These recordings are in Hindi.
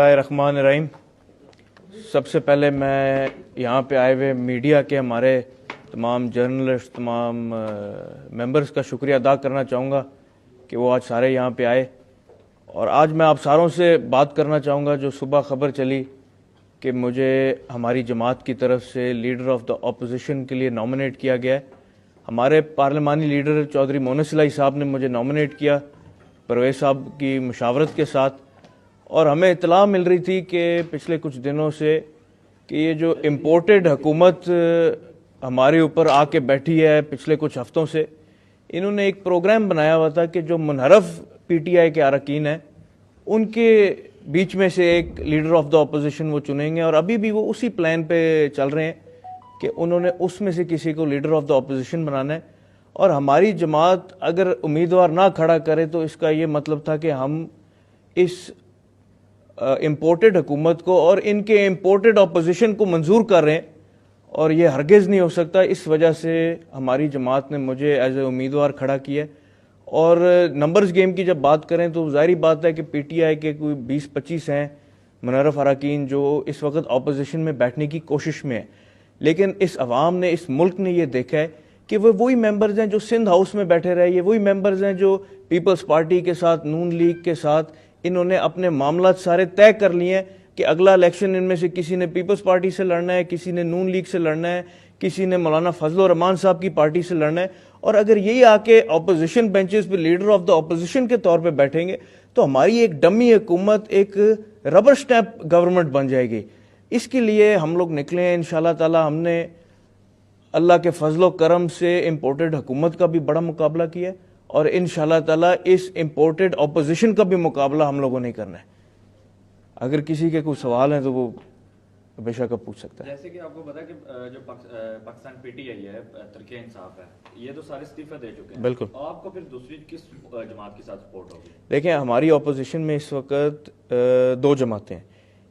रहमान। सबसे पहले मैं यहाँ पे आए हुए मीडिया के हमारे तमाम जर्नलिस्ट, तमाम मेंबर्स का शुक्रिया अदा करना चाहूँगा कि वो आज सारे यहाँ पे आए। और आज मैं आप सारों से बात करना चाहूँगा जो सुबह खबर चली कि मुझे हमारी जमात की तरफ से लीडर ऑफ द अपोजिशन के लिए नॉमिनेट किया गया है। हमारे पार्लिमानी लीडर चौधरी मोनस इलाही साहब ने मुझे नॉमिनेट किया परवेज़ साहब की मुशावरत के साथ। और हमें इत्तला मिल रही थी कि पिछले कुछ दिनों से कि ये जो इम्पोर्टेड हुकूमत हमारे ऊपर आके बैठी है पिछले कुछ हफ्तों से, इन्होंने एक प्रोग्राम बनाया हुआ था कि जो मुनहरफ पीटीआई के अरकान हैं उनके बीच में से एक लीडर ऑफ द अपोजिशन वो चुनेंगे। और अभी भी वो उसी प्लान पे चल रहे हैं कि उन्होंने उसमें से किसी को लीडर ऑफ द अपोजिशन बनाना है। और हमारी जमात अगर उम्मीदवार ना खड़ा करे तो इसका ये मतलब था कि हम इस इम्पोर्टेड हुकूमत को और इनके इम्पोर्टेड अपोजिशन को मंजूर कर रहे हैं, और ये हरगिज़ नहीं हो सकता। इस वजह से हमारी जमात ने मुझे एज ए उम्मीदवार खड़ा किया। और नंबर्स गेम की जब बात करें तो जाहिर बात है कि पीटीआई के कोई 20-25 हैं मुनहरफ अरकान जो इस वक्त अपोजिशन में बैठने की कोशिश में है, लेकिन इस अवाम ने, इस मुल्क ने यह देखा है कि वो वही मेंबर्स हैं जो सिंध हाउस में बैठे रहे, ये वही मेंबर्स हैं जो पीपल्स पार्टी के साथ, नून लीग के साथ इन्होंने अपने मामला सारे तय कर लिए हैं कि अगला इलेक्शन इनमें से किसी ने पीपल्स पार्टी से लड़ना है, किसी ने नून लीग से लड़ना है, किसी ने मौलाना फजल रहमान साहब की पार्टी से लड़ना है। और अगर यही आके अपोजिशन बेंचेस पे लीडर ऑफ द अपोजिशन के तौर पे बैठेंगे तो हमारी एक डमी हुकूमत, एक रबर स्टैंप गवर्नमेंट बन जाएगी। इसके लिए हम लोग निकले हैं इंशाल्लाह ताला। हमने अल्लाह के फजलो करम से इम्पोर्टेड हुकूमत का भी बड़ा मुकाबला किया है और इंशाल्लाह ताला इस इम्पोर्टेड अपोजिशन का भी मुकाबला हम लोगों ने करना है। अगर किसी के कोई सवाल हैं तो वो बेशक पूछ सकता है। जैसे कि आपको पता है कि जो पाकिस्तान पीटीआई है, तहरीक इंसाफ है, ये तो सारे इस्तीफा दे चुके हैं। बिल्कुल। आपको फिर दूसरी किस जमात के साथ सपोर्ट होगी? देखें, हमारी अपोजिशन में इस वक्त दो जमातें हैं,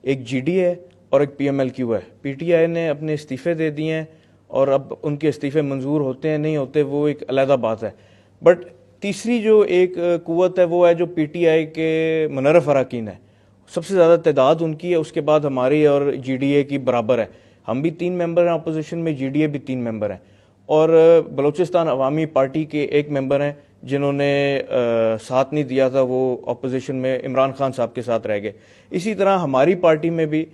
एक जीडी है और एक पीएमएलक्यू है। पीटीआई ने अपने इस्तीफे दे दिए हैं और अब उनके इस्तीफे मंजूर होते हैं नहीं होते वो एक अलहदा बात है। बट तीसरी जो एक कुव्वत है वो है जो पीटीआई के मुनहरफ अरकान है, सबसे ज़्यादा तादाद उनकी है, उसके बाद हमारी और जीडीए की बराबर है। हम भी 3 मेंबर हैं अपोजिशन में, जीडीए भी 3 मेंबर हैं। और बलूचिस्तान अवामी पार्टी के एक मेंबर हैं जिन्होंने साथ नहीं दिया था, वो अपोजिशन में इमरान खान साहब के साथ रह गए। इसी तरह हमारी पार्टी में भी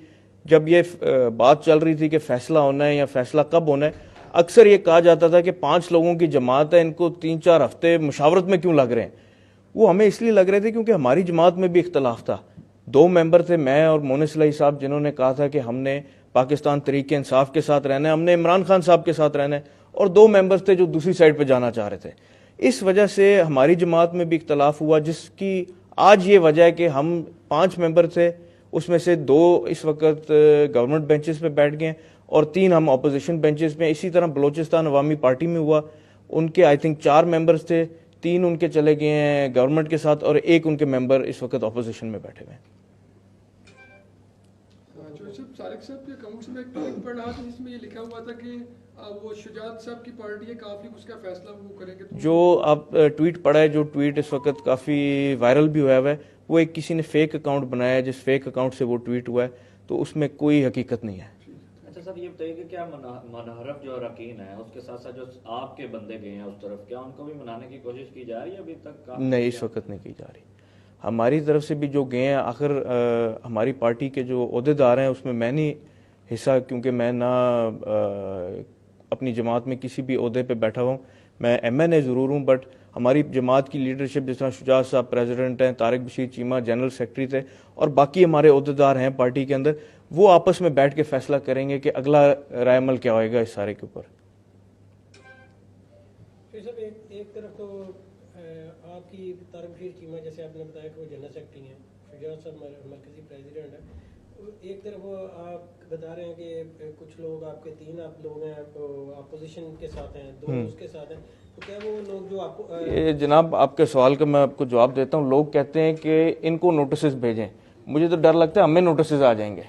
जब ये बात चल रही थी कि फैसला होना है या फैसला कब होना है, अक्सर ये कहा जाता था कि 5 लोगों की जमात है, इनको 3-4 हफ्ते मुशावरत में क्यों लग रहे हैं। वो हमें इसलिए लग रहे थे क्योंकि हमारी जमात में भी इख्तलाफ था। 2 मेंबर थे, मैं और मोनस इलाही साहब, जिन्होंने कहा था कि हमने पाकिस्तान तहरीक इंसाफ के साथ रहना है, हमने इमरान खान साहब के साथ रहना है। और 2 मेंबर्स थे जो दूसरी साइड पर जाना चाह रहे थे। इस वजह से हमारी जमात में भी इख्तलाफ हुआ, जिसकी आज ये वजह है कि हम 5 मेंबर थे, उसमें से 2 इस वक्त गवर्नमेंट बेंचेस पे बैठ गए और 3 हम अपोजिशन बेंचेस पे। इसी तरह बलूचिस्तान अवामी पार्टी में हुआ, उनके आई थिंक 4 मेंबर्स थे, 3 उनके चले गए हैं गवर्नमेंट के साथ और 1 उनके मेंबर इस वक्त अपोजिशन में बैठे हुए हैं। सारिक साहब के अकाउंट्स में एक ट्वीट पढ़ रहा था जिसमें ये लिखा हुआ था कि वो शुजात साहब की पार्टी है, काफी उसका फैसला वो करेंगे। तो जो आप ट्वीट पढ़ा है, जो ट्वीट इस वक्त काफ़ी वायरल भी हुआ है, वो एक किसी ने फेक अकाउंट बनाया है, जिस फेक अकाउंट से वो ट्वीट हुआ है, तो उसमें कोई हकीकत नहीं है। अच्छा सर, ये बताइए कि क्या मुनहरफ जो अरकान है उसके साथ साथ जो आपके बंदे गए हैं उस तरफ, क्या उनको भी मनाने की कोशिश की जा रही है अभी तक? नहीं, इस वक्त नहीं की जा रही। हमारी तरफ से भी जो गए हैं, आखिर हमारी पार्टी के जो ओहदेदार हैं उसमें मैं नहीं हिस्सा, क्योंकि मैं ना अपनी जमात में किसी भी ओहदे पे बैठा हूँ। मैं एमएनए ज़रूर हूँ, बट हमारी जमात की लीडरशिप जिस तरह शुजात साहब प्रेसिडेंट हैं, तारिक बशीर चीमा जनरल सेक्रेटरी थे, और बाकी हमारे ओहदेदार हैं पार्टी के अंदर, वो आपस में बैठ के फैसला करेंगे कि अगला रायमल क्या होएगा इस सारे के ऊपर। एक तरफ तो आपकी तारिक बशीर चीमा, जैसे आपने बताया कि वो जनरल सेक्रेटरी हैं, शुजात साहब मरकजी प्रेसिडेंट है। एक तरफ आप बता रहे हैं कि कुछ लोग आपके 3 आप लोग हैं अपोजिशन के साथ हैं, 2 उसके साथ हैं, तो क्या वो लोग जो आपको ये जनाब आपके सवाल का मैं आपको जवाब देता हूँ। लोग कहते हैं कि इनको नोटिस भेजें, मुझे तो डर लगता है हमें नोटिस आ जाएंगे।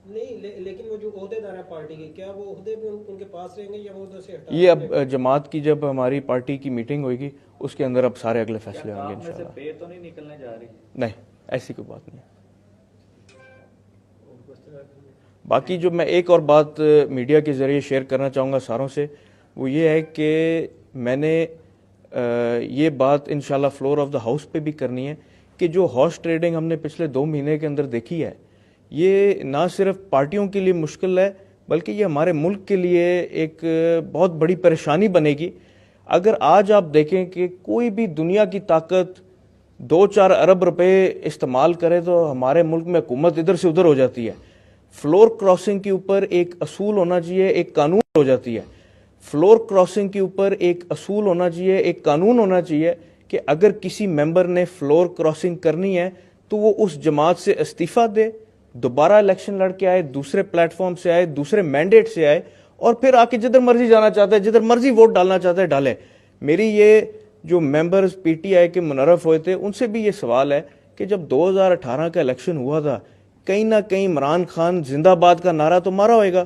नहीं, लेकिन वो जो ओहदेदार है पार्टी के, क्या वो ओहदे भी उनके पास रहेंगे या वो उधर से हटा? ये अब जमात की जब हमारी पार्टी की मीटिंग होगी उसके अंदर अब सारे अगले फैसले होंगे इंशाल्लाह। पे तो नहीं निकलने जा रही? नहीं। ऐसी कोई बात नहीं है। बाकी जो मैं एक और बात मीडिया के ज़रिए शेयर करना चाहूँगा सारों से, वो ये है कि मैंने ये बात इंशाल्लाह फ्लोर ऑफ द हाउस पे भी करनी है कि जो हॉर्स ट्रेडिंग हमने पिछले 2 महीने के अंदर देखी है, ये ना सिर्फ पार्टियों के लिए मुश्किल है बल्कि ये हमारे मुल्क के लिए एक बहुत बड़ी परेशानी बनेगी। अगर आज आप देखें कि कोई भी दुनिया की ताकत 2-4 अरब रुपए इस्तेमाल करे तो हमारे मुल्क में हुकूमत इधर से उधर हो जाती है। फ्लोर क्रॉसिंग के ऊपर एक असूल होना चाहिए, एक कानून हो जाती है। फ्लोर क्रॉसिंग के ऊपर एक असूल होना चाहिए, एक कानून होना चाहिए कि अगर किसी मेंबर ने फ्लोर क्रॉसिंग करनी है तो वो उस जमात से इस्तीफा दे, दोबारा इलेक्शन लड़के आए, दूसरे प्लेटफॉर्म से आए, दूसरे मैंडेट से आए और फिर आके जिधर मर्जी जाना चाहता है, जिधर मर्जी वोट डालना चाहता है डाले। मेरी ये जो मेंबर्स पीटीआई के मुनर्रफ हुए थे उनसे भी ये सवाल है कि जब 2018 का इलेक्शन हुआ था, कहीं ना कहीं इमरान खान जिंदाबाद का नारा तो मारा होगा,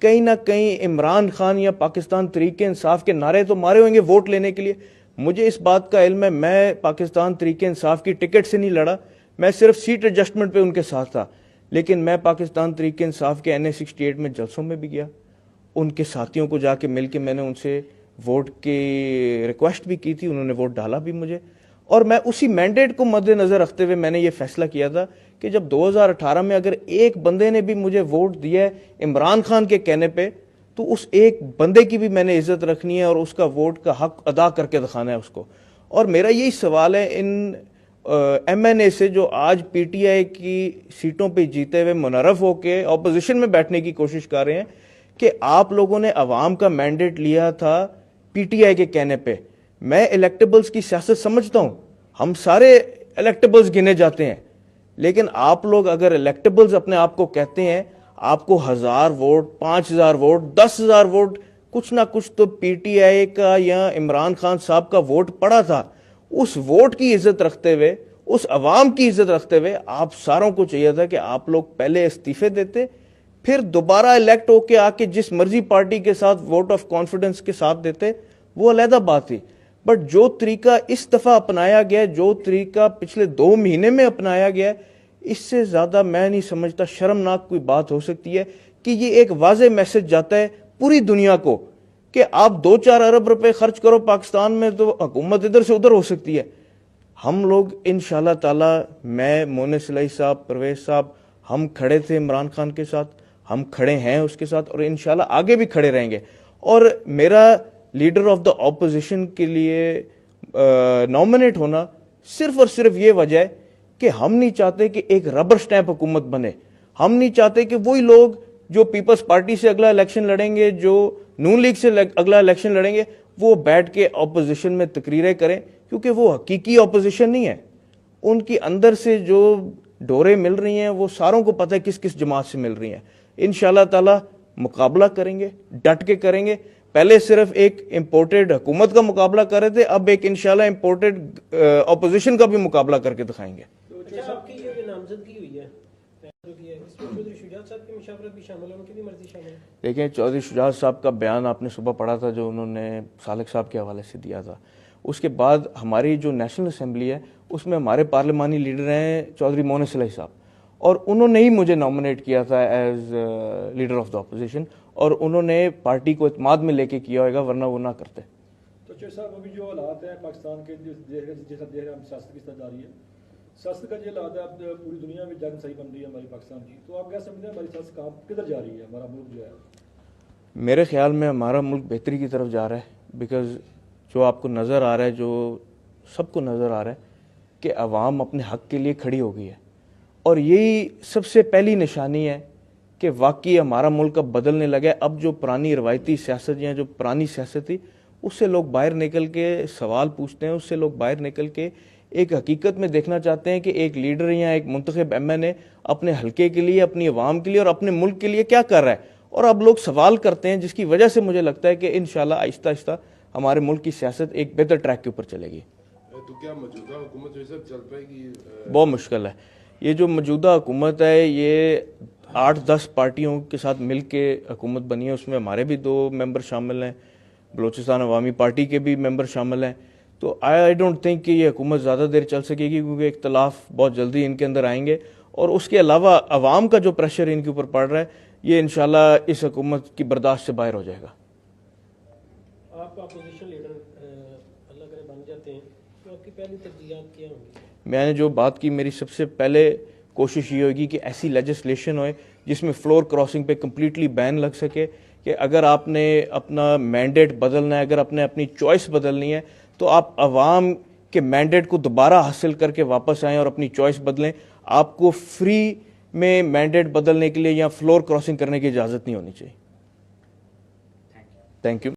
कहीं ना कहीं इमरान खान या पाकिस्तान तरीके इंसाफ के नारे तो मारे होंगे वोट लेने के लिए। मुझे इस बात का इल्म है, मैं पाकिस्तान तरीके इंसाफ की टिकट से नहीं लड़ा, मैं सिर्फ सीट एडजस्टमेंट पे उनके साथ था। लेकिन मैं पाकिस्तान तरीके इंसाफ के NA 68 में जलसों में भी गया, उनके साथियों को जाके मिल के मैंने उनसे वोट की रिक्वेस्ट भी की थी, उन्होंने वोट डाला भी मुझे। और मैं उसी मैंडेट को मद्देनजर रखते हुए मैंने ये फैसला किया था कि जब 2018 में अगर एक बंदे ने भी मुझे वोट दिया है इमरान खान के कहने पे, तो उस एक बंदे की भी मैंने इज्जत रखनी है और उसका वोट का हक अदा करके दिखाना है उसको। और मेरा यही सवाल है इन MNA से जो आज PTI की सीटों पे जीते हुए मुनर्रफ होके ऑपोजिशन में बैठने की कोशिश कर रहे हैं कि आप लोगों ने अवाम का मैंडेट लिया था PTI के कहने पे। मैं इलेक्टेबल्स की सियासत समझता हूं, हम सारे इलेक्टेबल्स गिने जाते हैं, लेकिन आप लोग अगर इलेक्टेबल्स अपने आप को कहते हैं, आपको 1000 वोट, 5000 वोट, 10,000 वोट, कुछ ना कुछ तो PTI का या इमरान खान साहब का वोट पड़ा था। उस वोट की इज्जत रखते हुए, उस अवाम की इज्जत रखते हुए आप सारों को चाहिए था कि आप लोग पहले इस्तीफे देते, फिर दोबारा इलेक्ट होके आके जिस मर्जी पार्टी के साथ वोट ऑफ कॉन्फिडेंस के साथ देते, वो अलहदा बात थी। बट जो तरीका इस दफा अपनाया गया, जो तरीका पिछले 2 महीने में अपनाया गया, इससे ज्यादा मैं नहीं समझता शर्मनाक कोई बात हो सकती है कि ये एक वाज़ेह मैसेज जाता है पूरी दुनिया को कि आप 2-4 अरब रुपए खर्च करो पाकिस्तान में तो हुकूमत इधर से उधर हो सकती है। हम लोग इंशाल्लाह ताला, मैं, मोनिस इलाही साहब, परवेज साहब, हम खड़े थे इमरान खान के साथ, हम खड़े हैं उसके साथ और इंशाल्लाह आगे भी खड़े रहेंगे। और मेरा लीडर ऑफ द ऑपोजिशन के लिए नॉमिनेट होना सिर्फ और सिर्फ ये वजह है कि हम नहीं चाहते कि एक रबर स्टैंप हुकूमत बने। हम नहीं चाहते कि वही लोग जो पीपल्स पार्टी से अगला इलेक्शन लड़ेंगे, जो नून लीग से अगला इलेक्शन लड़ेंगे, वो बैठ के ऑपोजिशन में तकरीरें करें, क्योंकि वो हकीकी ऑपोजिशन नहीं है। उनकी अंदर से जो डोरे मिल रही हैं वो सारों को पता है किस किस जमात से मिल रही हैं। इंशाल्लाह ताला मुकाबला करेंगे, डट के करेंगे। पहले सिर्फ एक इंपोर्टेड हुकूमत का मुकाबला कर रहे थे, अब एक इंशाल्लाह इंपोर्टेड ऑपोजिशन का भी मुकाबला करके दिखाएंगे। अच्छा, आपकी ये जो नामजदगी हुई है, इसमें चौधरी शुजात साहब की मुशावरत भी शामिल है, उनकी भी मर्जी शामिल है? देखिए, चौधरी शुजात साहब का बयान आपने सुबह पढ़ा था जो उन्होंने सालिक साहब के हवाले से दिया था। उसके बाद हमारी जो नेशनल असेंबली है उसमें हमारे पार्लिमानी लीडर हैं चौधरी मोनिस इलाही साहब, और उन्होंने ही मुझे नॉमिनेट किया था as leader of the opposition, और उन्होंने पार्टी को इत्माद में लेके किया होगा, वरना वो ना करते। तो चौधरी साहब, अभी जो हालात हैं पाकिस्तान के, जैसा देख रहे हैं हम, सियासत की हिस्सेदारी है, सियासत का जो हालात है, अब पूरी दुनिया में जंग सही बन रही है हमारी पाकिस्तान की, तो आप क्या समझते हैं हमारी सियासत कहाँ किधर जा रही है, हमारा मुल्क जो है? मेरे ख्याल में हमारा मुल्क बेहतरी की तरफ जा रहा है, बिकॉज जो आपको नज़र आ रहा है, जो सबको नज़र आ रहा है कि अवाम अपने हक़ के लिए खड़ी हो गई है, और यही सबसे पहली निशानी है कि वाकई हमारा मुल्क अब बदलने लगा है। अब जो पुरानी रवायती सियासत या जो पुरानी सियासत थी, उससे लोग बाहर निकल के सवाल पूछते हैं, उससे लोग बाहर निकल के एक हकीकत में देखना चाहते हैं कि एक लीडर या एक मुंतखब MNA अपने हल्के के लिए, अपनी अवाम के लिए और अपने मुल्क के लिए क्या कर रहा है। और अब लोग सवाल करते हैं, जिसकी वजह से मुझे लगता है कि इंशाल्लाह आहिस्ता आहिस्ता हमारे मुल्क की सियासत एक बेहतर ट्रैक के ऊपर चलेगी। तो क्या मौजूदा हुकूमत जैसे चल पाएगी? बहुत मुश्किल है। ये जो मौजूदा हुकूमत है, ये 8-10 पार्टियों के साथ मिल के हुकूमत बनी है, उसमें हमारे भी 2 मेंबर शामिल हैं, बलोचिस्तान अवामी पार्टी के भी मेंबर शामिल हैं। तो आई डोंट थिंक कि ये हुकूमत ज़्यादा देर चल सकेगी, क्योंकि इख्तलाफ बहुत जल्दी इनके अंदर आएंगे और उसके अलावा अवाम का जो प्रेशर इनके ऊपर पड़ रहा है ये इंशाल्लाह इस हुकूमत की बर्दाश्त से बाहर हो जाएगा। आप अपोजिशन लीडर अल्लाह करे बन जाते हैं तो आपकी पहली तरजीहात क्या होंगी? मैंने जो बात की, मेरी सबसे पहले कोशिश ये होगी कि ऐसी लेजिस्लेशन होए जिसमें फ्लोर क्रॉसिंग पे कम्प्लीटली बैन लग सके, कि अगर आपने अपना मैंडेट बदलना है, अगर आपने अपनी चॉइस बदलनी है, तो आप अवाम के मैंडेट को दोबारा हासिल करके वापस आएँ और अपनी चॉइस बदलें। आपको फ्री में मैंडेट बदलने के लिए या फ्लोर क्रॉसिंग करने की इजाज़त नहीं होनी चाहिए। Thank you.